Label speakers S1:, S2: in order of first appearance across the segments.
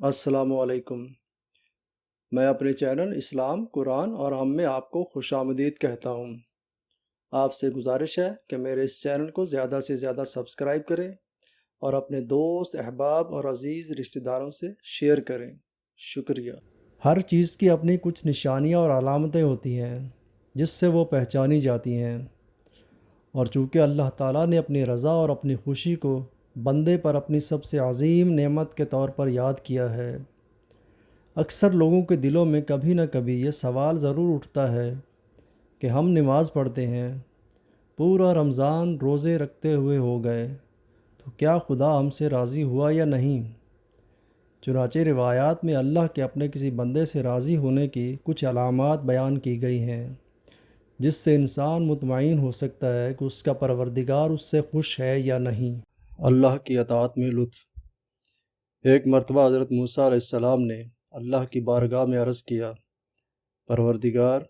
S1: السلام علیکم۔ میں اپنے چینل اسلام، قرآن اور ہم میں آپ کو خوش آمدید کہتا ہوں۔ آپ سے گزارش ہے کہ میرے اس چینل کو زیادہ سے زیادہ سبسکرائب کریں اور اپنے دوست، احباب اور عزیز رشتہ داروں سے شیئر کریں۔ شکریہ۔ ہر چیز کی اپنی کچھ نشانیاں اور علامتیں ہوتی ہیں جس سے وہ پہچانی جاتی ہیں، اور چونکہ اللہ تعالیٰ نے اپنی رضا اور اپنی خوشی کو بندے پر اپنی سب سے عظیم نعمت کے طور پر یاد کیا ہے، اکثر لوگوں کے دلوں میں کبھی نہ کبھی یہ سوال ضرور اٹھتا ہے کہ ہم نماز پڑھتے ہیں، پورا رمضان روزے رکھتے ہوئے ہو گئے، تو کیا خدا ہم سے راضی ہوا یا نہیں؟ چنانچہ روایات میں اللہ کے اپنے کسی بندے سے راضی ہونے کی کچھ علامات بیان کی گئی ہیں جس سے انسان مطمئن ہو سکتا ہے کہ اس کا پروردگار اس سے خوش ہے یا نہیں۔ اللہ کی اطاعت میں لطف۔ ایک مرتبہ حضرت موسیٰ علیہ السلام نے اللہ کی بارگاہ میں عرض کیا، پروردگار،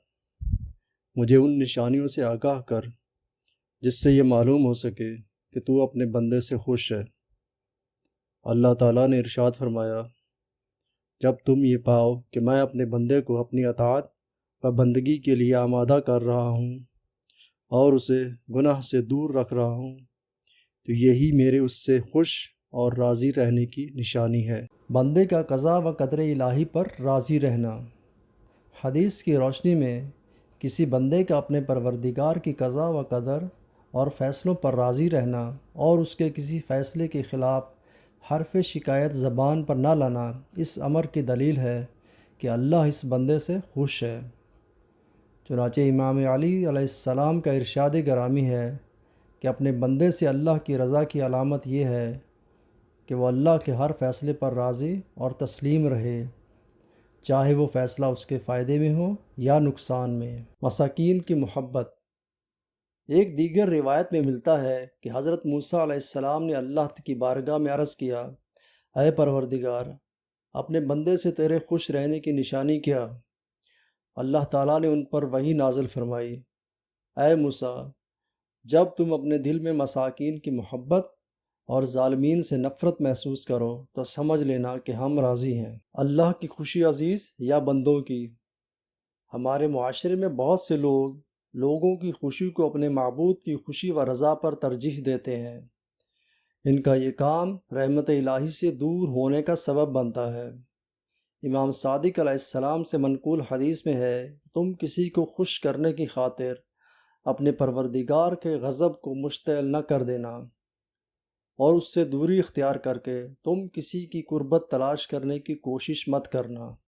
S1: مجھے ان نشانیوں سے آگاہ کر جس سے یہ معلوم ہو سکے کہ تو اپنے بندے سے خوش ہے۔ اللہ تعالیٰ نے ارشاد فرمایا، جب تم یہ پاؤ کہ میں اپنے بندے کو اپنی اطاعت و بندگی کے لیے آمادہ کر رہا ہوں اور اسے گناہ سے دور رکھ رہا ہوں، تو یہی میرے اس سے خوش اور راضی رہنے کی نشانی ہے۔ بندے کا قضا و قدر الہی پر راضی رہنا۔ حدیث کی روشنی میں کسی بندے کا اپنے پروردگار کی قضا و قدر اور فیصلوں پر راضی رہنا اور اس کے کسی فیصلے کے خلاف حرف شکایت زبان پر نہ لانا اس امر کی دلیل ہے کہ اللہ اس بندے سے خوش ہے۔ چنانچہ امام علی علیہ السلام کا ارشاد گرامی ہے کہ اپنے بندے سے اللہ کی رضا کی علامت یہ ہے کہ وہ اللہ کے ہر فیصلے پر راضی اور تسلیم رہے، چاہے وہ فیصلہ اس کے فائدے میں ہو یا نقصان میں۔ مساکین کی محبت۔ ایک دیگر روایت میں ملتا ہے کہ حضرت موسیٰ علیہ السلام نے اللہ کی بارگاہ میں عرض کیا، اے پروردگار، اپنے بندے سے تیرے خوش رہنے کی نشانی کیا؟ اللہ تعالیٰ نے ان پر وحی نازل فرمائی، اے موسیٰ، جب تم اپنے دل میں مساکین کی محبت اور ظالمین سے نفرت محسوس کرو تو سمجھ لینا کہ ہم راضی ہیں۔ اللہ کی خوشی عزیز یا بندوں کی؟ ہمارے معاشرے میں بہت سے لوگوں کی خوشی کو اپنے معبود کی خوشی و رضا پر ترجیح دیتے ہیں۔ ان کا یہ کام رحمت الہی سے دور ہونے کا سبب بنتا ہے۔ امام صادق علیہ السلام سے منقول حدیث میں ہے، تم کسی کو خوش کرنے کی خاطر اپنے پروردگار کے غضب کو مشتعل نہ کر دینا، اور اس سے دوری اختیار کر کے تم کسی کی قربت تلاش کرنے کی کوشش مت کرنا۔